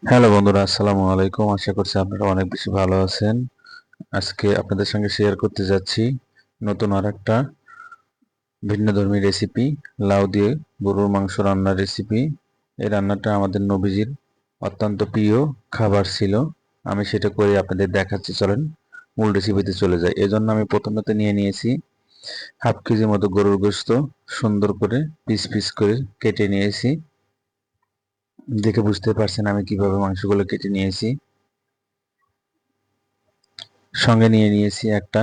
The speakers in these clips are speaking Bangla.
হ্যালো বন্ধুরা, আসসালামু আলাইকুম। আশা করছি আপনারা অনেক বেশি ভালো আছেন। আজকে আপনাদের সঙ্গে শেয়ার করতে যাচ্ছি নতুন আরেকটা ভিন্নধর্মী রেসিপি, লাউ দিয়ে গরুর মাংস রান্নার রেসিপি। এই রান্নাটা আমাদের নবীজির অত্যন্ত প্রিয় খাবার ছিল। আমি সেটা করে আপনাদের দেখাচ্ছি, চলেন মূল রেসিপিতে চলে যাই। এজন্য আমি প্রথমত নিয়ে নিয়েছি হাফ কেজি মতো গরুর গোশত, সুন্দর করে পিস পিস করে কেটে নিয়েছি। দেখে বুঝতে পারছেন আমি কিভাবে মাংসগুলো কেটে নিয়েছি। সঙ্গে নিয়ে নিয়েছি একটা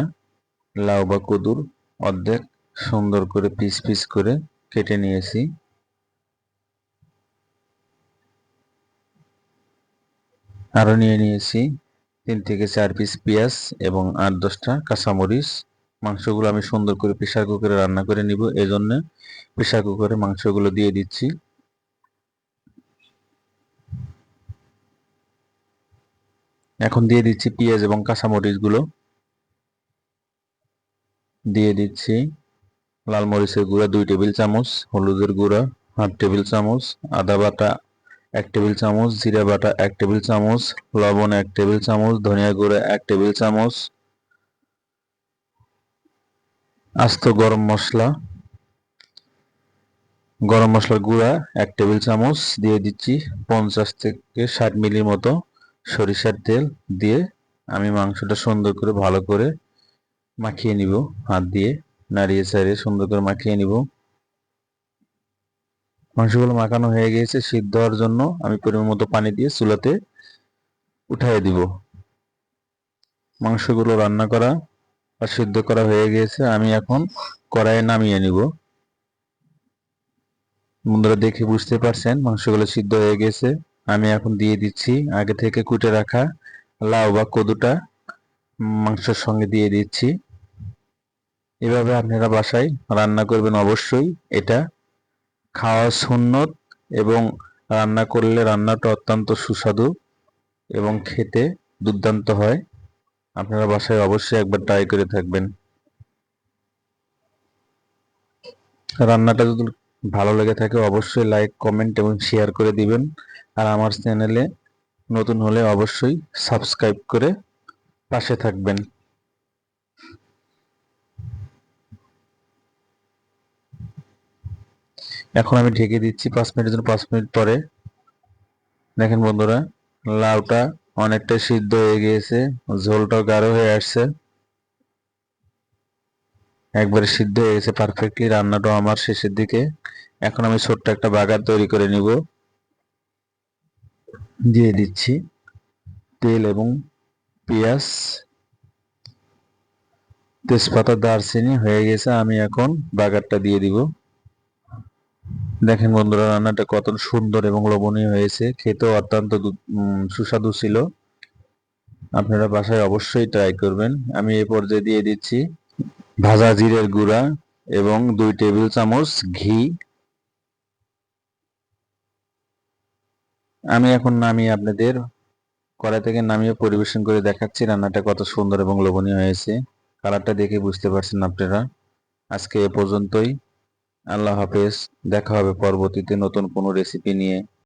লাউ বা কদুর অর্ধেক, সুন্দর করে পিস পিস করে কেটে নিয়েছি। আরো নিয়ে নিয়েছি 3 থেকে 4 পিস পেঁয়াজ এবং 8-10টা কাঁচামরিচ। মাংসগুলো আমি সুন্দর করে প্রেসার কুকারে রান্না করে নিব, এজন্য প্রেসার কুকারে মাংসগুলো দিয়ে দিচ্ছি। এখন দিয়ে দিচ্ছি পেঁয়াজ এবং কাঁচামরিচগুলো। দিয়ে দিচ্ছি লাল মরিচের গুঁড়া 2 টেবিল চামচ, হলুদের গুঁড়া হাফ টেবিল চামচ, আদা বাটা 1 টেবিল চামচ, জিরা বাটা 1 টেবিল চামচ, লবণ 1 টেবিল চামচ, ধনিয়া গুঁড়া 1 টেবিল চামচ, আস্ত গরম মশলার গুঁড়া 1 টেবিল চামচ দিয়ে দিচ্ছি। 50 থেকে 60 মিলির মতো সরিষার তেল দিয়ে আমি মাংসটা সুন্দর করে ভালো করে মাখিয়ে নিব। হাত দিয়ে নাড়িয়ে চাড়িয়ে সুন্দর করে মাখিয়ে নিব। মাংসগুলো মাখানো হয়ে গিয়েছে। সিদ্ধ হওয়ার জন্য আমি পরিমাণ মতো পানি দিয়ে চুলাতে উঠিয়ে দিব। মাংসগুলো রান্না করা আর সিদ্ধ করা হয়ে গিয়েছে। আমি এখন কড়াইয়ে নামিয়ে নিব। বন্ধুরা, দেখে বুঝতে পারছেন মাংসগুলো সিদ্ধ হয়ে গেছে। আমি এখন দিয়ে দিচ্ছি আগে থেকে কুটে রাখা লাউ বা কদুটা, মাংসের সঙ্গে দিয়ে দিচ্ছি। এভাবে আপনারা বাসায় রান্না করবেন অবশ্যই। এটা খাওয়া সুন্নত এবং রান্না করলে রান্নাটা অত্যন্ত সুস্বাদু এবং খেতে দুর্দান্ত হয়। আপনারা বাসায় অবশ্যই একবার ট্রাই করে থাকবেন। রান্নাটা যদি ভালো লেগে থাকে অবশ্যই লাইক, কমেন্ট এবং শেয়ার করে দিবেন। আর আমার চ্যানেলে নতুন হলে অবশ্যই সাবস্ক্রাইব করে পাশে থাকবেন। এখন আমি ঢেকে দিচ্ছি 5 মিনিটের জন্য। 5 মিনিট পরে দেখেন বন্ধুরা, লাউটা অনেকটা সিদ্ধ হয়ে গিয়েছে, ঝোলটাও গাঢ় হয়ে আসছে, একবারে সিদ্ধ হয়ে গেছে পারফেক্টলি। রান্নাটাও আমার শেষের দিকে। এখন আমি ছোট্ট একটা বাগার তৈরি করে নিব। দিয়ে দিচ্ছি তেল এবং পেঁয়াজ, তেজপাতা, দারচিনি হয়ে গেছে। আমি এখন বাগারটা দিয়ে দিব। দেখেন বন্ধুরা, রান্নাটা কত সুন্দর এবং লোভনীয় হয়েছে, খেতেও অত্যন্ত সুস্বাদু ছিল। আপনারা বাসায় অবশ্যই ট্রাই করবেন। আমি এই পর্যায়ে দিয়ে দিচ্ছি ভাজা জিরের গুঁড়া এবং 2 টেবিল চামচ ঘি। আমি এখন নামিয়ে আপনাদের কড়াই থেকে নামিয়ে পরিবেশন করে দেখাচ্ছি রান্নাটা কত সুন্দর এবং লোভনীয় হয়েছে। কালারটা দেখে বুঝতে পারছেন আপনারা। আজকে এ পর্যন্তই। আল্লাহ হাফেজ। দেখা হবে পরবর্তীতে নতুন কোনো রেসিপি নিয়ে।